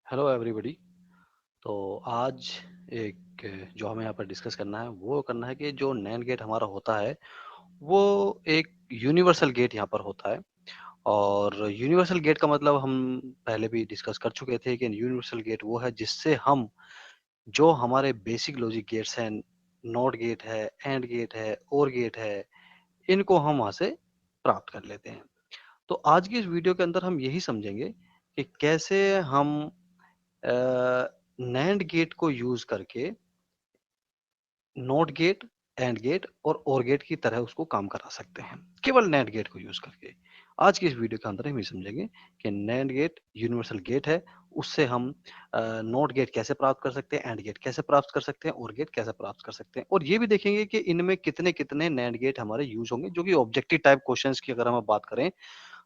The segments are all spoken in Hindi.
Hello everybody. तो आज एक जो हमें यहाँ पर डिस्कस करना है वो करना है कि जो नैंड गेट हमारा होता है वो एक यूनिवर्सल गेट यहाँ पर होता है। और यूनिवर्सल गेट का मतलब हम पहले भी डिस्कस कर चुके थे कि यूनिवर्सल गेट वो है जिससे हम जो हमारे बेसिक लॉजिक गेट्स हैं, नॉट गेट है, एंड गेट है, और गेट है, इनको हम वहाँ से प्राप्त कर लेते हैं। तो आज की इस वीडियो के अंदर हम यही समझेंगे कि कैसे हम नैंड गेट को यूज करके नॉट गेट, एंड गेट और गेट की तरह उसको काम करा सकते हैं केवल नैंड गेट को यूज करके। आज की इस वीडियो के अंदर हम ये समझेंगे कि नैंड गेट यूनिवर्सल गेट है, उससे हम नॉट गेट कैसे प्राप्त कर सकते हैं, एंड गेट कैसे प्राप्त कर सकते हैं, और गेट कैसे प्राप्त कर सकते हैं, और ये भी देखेंगे कि इनमें कितने कितने नैंड गेट हमारे यूज होंगे। जो कि ऑब्जेक्टिव टाइप क्वेश्चंस की अगर हम बात करें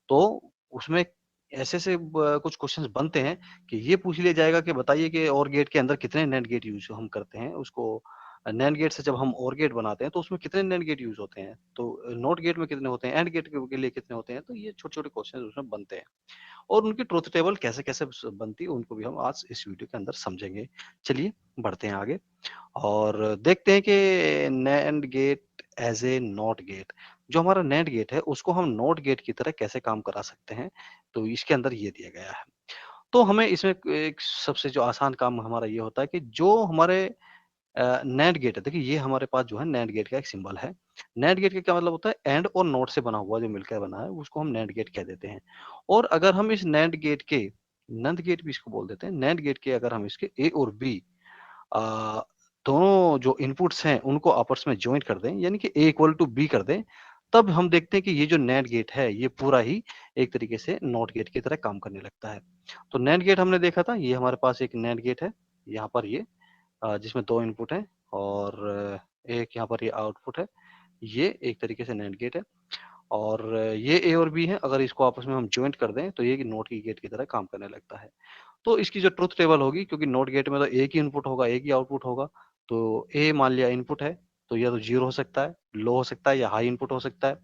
तो उसमें ऐसे कुछ क्वेश्चंस बनते हैं कि ये पूछ लिया जाएगा कि बताइए कि और गेट के अंदर कितने नैंड गेट यूज हम करते हैं। उसको नैंड गेट से जब हम और गेट बनाते हैं तो उसमें कितने नैंड गेट यूज होते हैं, तो नॉट गेट में कितने होते हैं, एंड गेट के लिए कितने होते हैं। तो ये छोटे छोटे क्वेश्चन उसमें बनते हैं और उनकी ट्रुथ टेबल कैसे कैसे बनती है उनको भी हम आज इस वीडियो के अंदर समझेंगे। चलिए बढ़ते हैं आगे और देखते हैं कि NAND gate as a NOT gate, जो हमारा नैंड गेट है उसको हम नॉट गेट की तरह कैसे काम करा सकते हैं। तो इसके अंदर ये दिया गया है। तो हमें इसमें एक सबसे जो आसान काम हमारा ये होता है कि जो हमारे नैंड गेट है, देखिए ये हमारे पास जो है नैंड गेट का एक सिंबल है। नैंड गेट का क्या मतलब होता है, एंड और नॉट से बना हुआ जो मिलकर बना है उसको हम नैंड गेट कह देते हैं। और अगर हम इस नैंड गेट के, नंद गेट भी इसको बोल देते हैं, नैंड गेट के अगर हम इसके ए और बी अ, दोनों जो इनपुट्स हैं उनको आपस में जॉइन कर दें, यानी कि ए इक्वल टू बी कर दें, तब हम देखते हैं कि ये जो नैंड गेट है ये पूरा ही एक तरीके से नॉट गेट की तरह काम करने लगता है। तो नैंड गेट हमने देखा था, ये हमारे पास एक नैंड गेट है यहाँ पर, ये जिसमें 2 इनपुट हैं और एक यहाँ पर ये आउटपुट है। ये एक तरीके से नैंड गेट है और ये ए और बी है, अगर इसको आपस में हम जॉइंट कर दें तो ये नोट की गेट की तरह काम करने लगता है। तो इसकी जो ट्रुथ टेबल होगी, क्योंकि नोट गेट में तो एक ही इनपुट होगा, एक ही आउटपुट होगा, तो ए मान लिया इनपुट है तो या तो 0 हो सकता है, लो हो सकता है, या हाई इनपुट हो सकता है।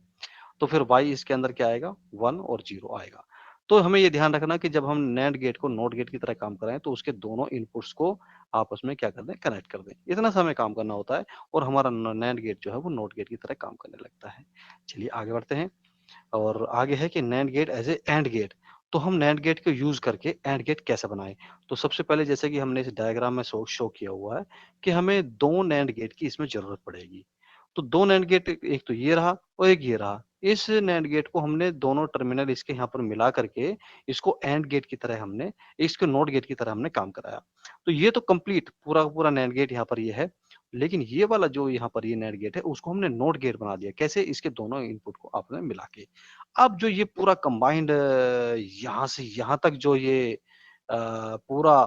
तो फिर y इसके अंदर क्या आएगा, 1 और 0 आएगा। तो हमें ये ध्यान रखना कि जब हम नैंड गेट को नोट गेट की तरह काम कराएं तो उसके दोनों इनपुट्स को आपस में क्या कर दें, कनेक्ट कर दें। इतना सा हमें काम करना होता है और हमारा नैंड गेट जो है वो नोट गेट की तरह काम करने लगता है। चलिए आगे बढ़ते हैं और आगे है कि NAND gate as a AND gate. तो हम नैंड गेट को यूज करके एंड गेट कैसे बनाएं। तो सबसे पहले जैसे कि हमने इस डायग्राम में शो किया हुआ है कि हमें दो नैंड गेट की इसमें जरूरत पड़ेगी। तो दो नैंड गेट, एक तो ये रहा और एक ये रहा। इस नैंड गेट को हमने दोनों टर्मिनल इसके यहाँ पर मिला करके इसको एंड गेट की तरह हमने, इसको नोट गेट की तरह हमने काम कराया। तो ये तो कंप्लीट पूरा का पूरा नैंड गेट यहाँ पर ये है। लेकिन ये वाला जो यहाँ पर ये नैंड गेट है उसको हमने नोट गेट बना दिया। कैसे, इसके दोनों इनपुट को आपने मिला के। अब जो ये पूरा कंबाइंड यहाँ से यहाँ तक जो ये पूरा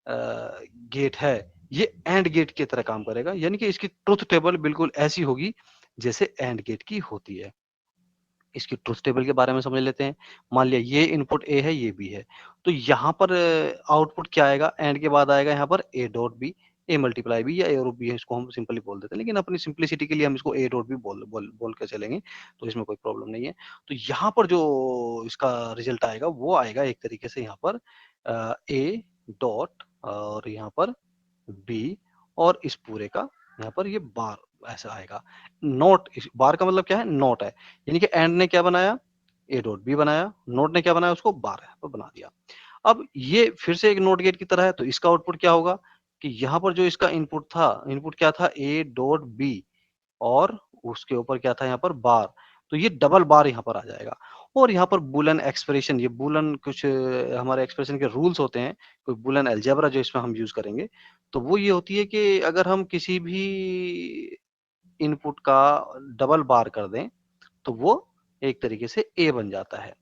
गेट है ये एंड गेट की तरह काम करेगा, यानी कि इसकी ट्रुथ टेबल बिल्कुल ऐसी होगी जैसे एंड गेट की होती है। इसकी ट्रुथ टेबल के बारे में समझ लेते हैं। मान लिया ये इनपुट ए है, ये बी है, तो यहाँ पर आउटपुट क्या आएगा, एंड के बाद आएगा यहाँ पर A dot B, A multiply B या ए और बी है, इसको हम सिंपली बोल देते हैं। लेकिन अपनी सिंप्लिसिटी के लिए हम इसको ए डॉट बी बोल के चलेंगे, तो इसमें कोई प्रॉब्लम नहीं है। तो यहाँ पर जो इसका रिजल्ट आएगा वो आएगा एक तरीके से यहाँ पर ए डॉट और यहाँ पर बी, और इस पूरे का यहाँ पर ये बार ऐसा आएगा। नोट, इस बार का मतलब क्या है, नोट है, यानी कि एंड ने क्या बनाया, ए डॉट बी बनाया, नोट ने क्या बनाया, उसको बार यहाँ पर बना दिया। अब ये फिर से एक नोट गेट की तरह है, तो इसका आउटपुट क्या होगा कि यहाँ पर जो इसका इनपुट था, इनपुट क्या था, ए डॉट बी, और उसके ऊपर क्या था यहाँ पर बार, तो ये डबल बार यहाँ पर आ जाएगा। और यहाँ पर बूलन एक्सप्रेशन, ये बूलन कुछ हमारे एक्सप्रेशन के रूल्स होते हैं, कोई बूलन अलजेब्रा जो इसमें हम यूज करेंगे, तो वो ये होती है कि अगर हम किसी भी इनपुट का डबल बार कर दें तो वो एक तरीके से ए बन जाता है।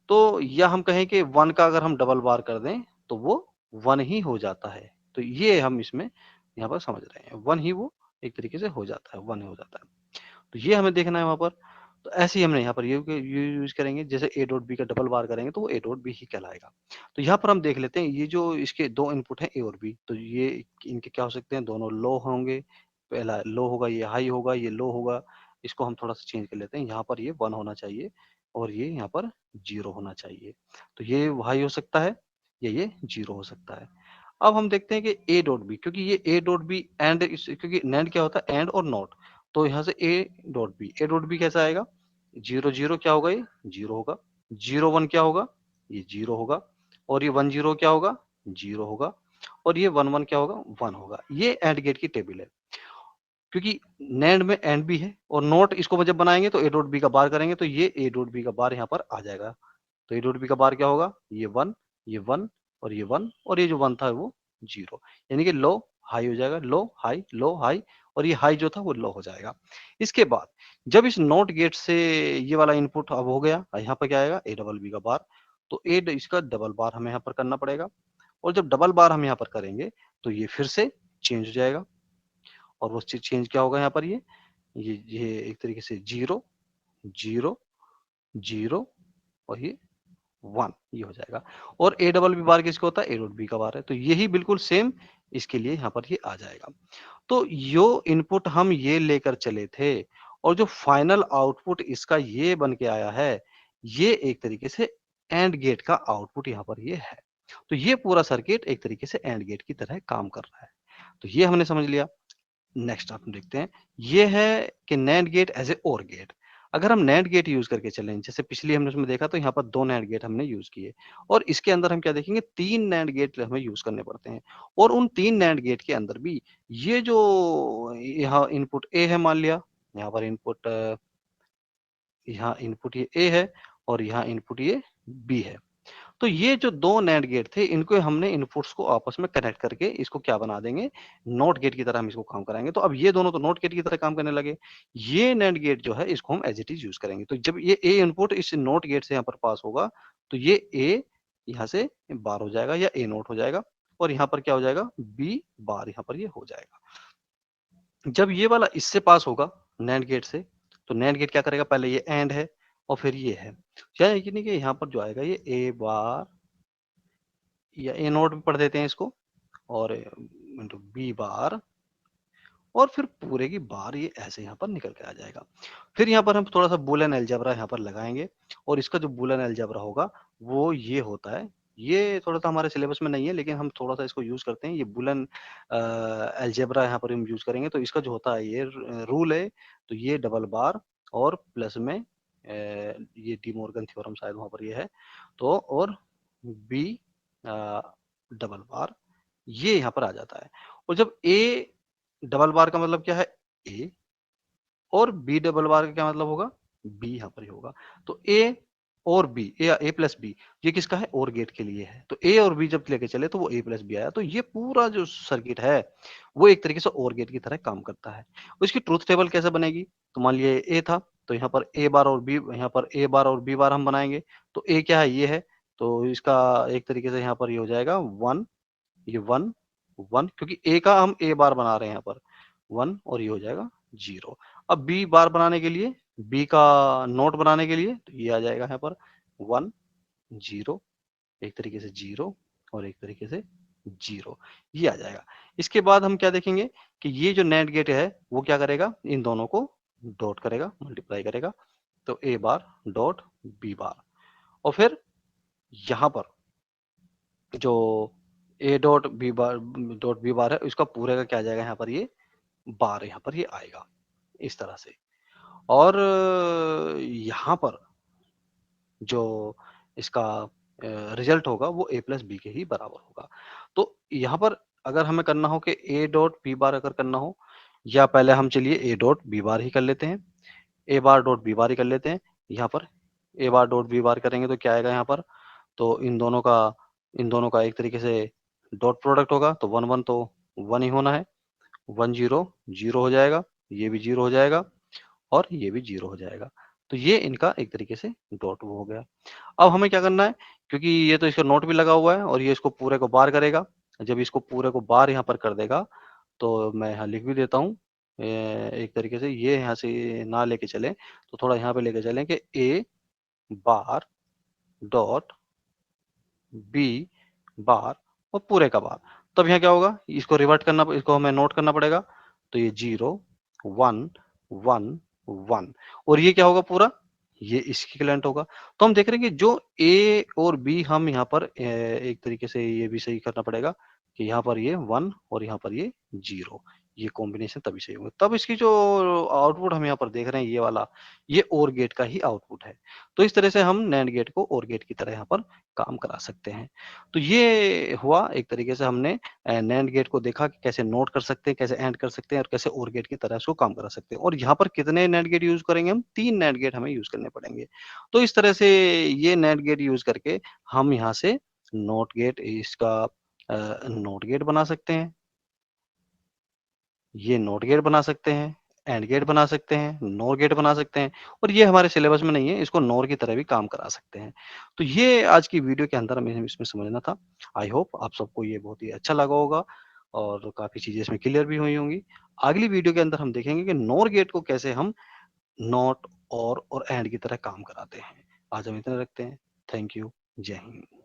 तो या हम कहें कि 1 का अगर हम डबल बार कर दें तो वो 1 ही हो जाता है। तो ये हम इसमें यहाँ पर समझ रहे हैं, 1 ही वो एक तरीके से हो जाता है, 1 हो जाता है। तो ये हमें देखना है वहाँ पर। तो ऐसे ही हमने यहाँ पर ये यूज़ करेंगे, जैसे ए डॉट बी का डबल बार करेंगे तो वो ए डॉट बी ही कहलाएगा। तो यहाँ पर हम देख लेते हैं, ये जो इसके 2 इनपुट हैं ए और बी, तो ये इनके क्या हो सकते हैं, दोनों लो होंगे। पहला लो होगा, ये हाई होगा, ये लो होगा। इसको हम थोड़ा-सा चेंज कर लेते हैं, यहाँ पर ये 1 होना चाहिए और ये यहाँ पर 0 होना चाहिए। तो ये हाई हो सकता है, ये 0 हो सकता है। अब हम देखते हैं कि ए डॉट बी, क्योंकि ये ए डॉट बी एंड, क्योंकि नैंड क्या होता है, एंड और नॉट, तो यहाँ से ए डॉट बी कैसा आएगा, 0 0 क्या होगा, ये 0 होगा, 0 1 क्या होगा, ये 0 होगा, और ये 1 0 क्या होगा, 0 होगा, और ये 1 1 क्या होगा, 1 होगा। ये एंड गेट की टेबल है, क्योंकि नैंड में एंड भी है और नॉट, इसको जब बनाएंगे तो ए डॉट बी का बार करेंगे तो ये ए डॉट बी का बार यहाँ पर आ जाएगा। तो ए डॉट बी का बार क्या होगा, ये 1, ये 1 और ये 1, और ये जो 1 था वो 0, यानी कि लो हाई हो जाएगा, लो हाई, और ये हाई जो था वो लो हो जाएगा। इसके बाद जब इस नॉट गेट से ये वाला इनपुट अब हो गया, यहाँ पर क्या आएगा, ए डबल बी का बार, तो इसका डबल बार हमें यहाँ पर करना पड़ेगा, और जब डबल बार हम यहाँ पर करेंगे तो ये फिर से चेंज हो जाएगा, और वो चेंज क्या होगा यहाँ पर, ये एक तरीके से 0 0 0 और ये 1, ये हो जाएगा। और ए डबल बी बार किसका होता है, ए डॉट बी का बार है, तो यही बिल्कुल सेम इसके लिए यहाँ पर ये आ जाएगा। तो यो इनपुट हम ये लेकर चले थे, और जो फाइनल आउटपुट इसका ये बन के आया है, ये एक तरीके से एंड गेट का आउटपुट यहाँ पर ये है। तो ये पूरा सर्किट एक तरीके से एंड गेट की तरह काम कर रहा है। तो ये हमने समझ लिया। नेक्स्ट आप देखते हैं, ये है कि नैंड गेट एज ए और गेट। अगर हम नैंड गेट यूज करके चलें, जैसे पिछली हमने उसमें देखा, तो यहाँ पर 2 नैंड गेट हमने यूज किए, और इसके अंदर हम क्या देखेंगे, 3 नैंड गेट हमें यूज करने पड़ते हैं। और उन 3 नैंड गेट के अंदर भी ये जो यहाँ इनपुट ए है, मान लिया यहाँ पर इनपुट, यहाँ इनपुट ये ए है और यहाँ इनपुट ये बी है। तो ये जो 2 नैंड गेट थे, इनको हमने इनपुट्स को आपस में कनेक्ट करके इसको क्या बना देंगे, नॉट गेट की तरह हम इसको काम कराएंगे। तो अब ये दोनों तो नॉट गेट की तरह काम करने लगे। ये नैंड गेट जो है, इसको हम एज इट इज यूज करेंगे। तो जब ये ए इनपुट इस नॉट गेट से यहाँ पर पास होगा, तो ये ए यहाँ से बार हो जाएगा या ए नोट हो जाएगा, और यहाँ पर क्या हो जाएगा, बी बार यहाँ पर ये हो जाएगा। जब ये वाला इससे पास होगा नैंड गेट से, तो नैंड गेट क्या करेगा, पहले ये एंड है और फिर ये है, यानी कि यहाँ पर जो आएगा ये ए बार, या ए नोट भी पढ़ देते हैं इसको, और इंटू बी बार, और फिर पूरे की बार ये ऐसे यहाँ पर निकल के आ जाएगा। फिर यहाँ पर हम थोड़ा सा बूलियन अलजेब्रा यहाँ पर लगाएंगे, और इसका जो बूलियन अलजेब्रा होगा वो ये होता है। ये थोड़ा सा हमारे सिलेबस में नहीं है, लेकिन हम थोड़ा सा इसको यूज करते हैं। ये बूलियन अलजेब्रा यहाँ पर हम यूज करेंगे। तो इसका जो होता है ये रूल है, तो ये डबल बार और प्लस में ये डी मॉर्गन थ्योरम शायद वहां पर ये है, तो और बी डबल बार, ये यहाँ पर आ जाता है। और जब ए डबल बार का मतलब क्या है, ए, और बी डबल बार का क्या मतलब होगा, बी यहाँ पर ही होगा। तो ए और बी, ए प्लस बी, ये किसका है, और गेट के लिए है। तो ए और बी जब लेके चले तो वो ए प्लस बी आया। तो ये पूरा जो सर्किट है वो एक तरीके से और गेट की तरह काम करता है। उसकी ट्रूथ टेबल कैसे बनेगी, तो मान लिया ए था, तो यहाँ पर ए बार और बी, यहाँ पर ए बार और बी बार हम बनाएंगे। तो ए क्या है, ये है, तो इसका एक तरीके से यहाँ पर ये हो जाएगा 1, ये 1 1, क्योंकि ए का हम ए बार बना रहे हैं यहाँ पर 1, और ये हो जाएगा 0। अब बी बार बनाने के लिए, बी का नोट बनाने के लिए, तो ये आ जाएगा यहाँ पर 1 0, एक तरीके से 0 और एक तरीके से 0, ये आ जाएगा। इसके बाद हम क्या देखेंगे कि ये जो नैंड गेट है वो क्या करेगा, इन दोनों को डॉट करेगा, मल्टीप्लाई करेगा। तो ए बार डॉट बी बार, और फिर यहाँ पर जो ए डॉट बी बार है, इसका पूरे का क्या आ जाएगा, यहाँ पर ये बार यहाँ पर ये आएगा इस तरह से। और यहाँ पर जो इसका रिजल्ट होगा वो ए प्लस बी के ही बराबर होगा। तो यहाँ पर अगर हमें करना हो कि ए डॉट बी बार अगर करना हो, या पहले हम चलिए ए डॉट बी बार ही कर लेते हैं, ए बार डॉट बी बार ही कर लेते हैं। यहाँ पर ए बार डॉट बी बार करेंगे तो क्या आएगा यहाँ पर, तो इन दोनों का एक तरीके से डॉट प्रोडक्ट होगा, तो 1 1 तो 1 ही होना है, 1 0 0 हो जाएगा, ये भी 0 हो जाएगा, और ये भी 0 हो जाएगा। तो ये इनका एक तरीके से डॉट वो हो गया। अब हमें क्या करना है, क्योंकि ये तो इसका नोट भी लगा हुआ है और ये इसको पूरे को बार करेगा। जब इसको पूरे को बार यहाँ पर कर देगा, तो मैं यहाँ लिख भी देता हूँ, एक तरीके से ये यहाँ से ना लेके चले, तो थोड़ा यहाँ पे लेके चलें कि ए बार डॉट बी बार और पूरे का बार। तब यहाँ क्या होगा, इसको रिवर्ट करना, इसको हमें नोट करना पड़ेगा। तो ये 0 1 1 1, और ये क्या होगा पूरा, ये इसके इक्विवेलेंट होगा। तो हम देख रहे हैं कि जो ए और बी हम यहाँ पर एक तरीके से ये भी सही करना पड़ेगा कि यहाँ पर ये 1 और यहाँ पर ये 0, ये कॉम्बिनेशन तभी सही होगा। तब इसकी जो आउटपुट हम यहाँ पर देख रहे हैं ये वाला, ये ओर गेट का ही आउटपुट है। तो इस तरह से हम नैंड गेट को ओर गेट की तरह यहाँ पर काम करा सकते हैं। तो ये हुआ एक तरीके से हमने नैंड गेट को देखा कि कैसे नोट कर सकते हैं, कैसे एंड कर सकते हैं और कैसे ओर गेट की तरह इसको काम करा सकते हैं। और यहाँ पर कितने नैंड गेट यूज़ करेंगे हम? 3 नैंड गेट हमें यूज़ करने पड़ेंगे। तो इस तरह से ये नैंड गेट यूज़ करके हम यहाँ से नोट गेट इसका नोट गेट बना सकते हैं। ये नोट गेट बना सकते हैं, एंड गेट बना सकते हैं, नोर गेट बना सकते हैं और ये हमारे सिलेबस में नहीं है, इसको नोर की तरह भी काम करा सकते हैं। तो ये आज की वीडियो के अंदर हमें इसमें समझना था। आई होप आप सबको ये बहुत ही अच्छा लगा होगा और काफ़ी चीज़ें इसमें क्लियर भी हुई होंगी। अगली वीडियो के अंदर हम देखेंगे कि नोर गेट को कैसे हम नॉट और एंड की तरह काम कराते हैं। आज हम इतना रखते हैं। Thank you. जय हिंद।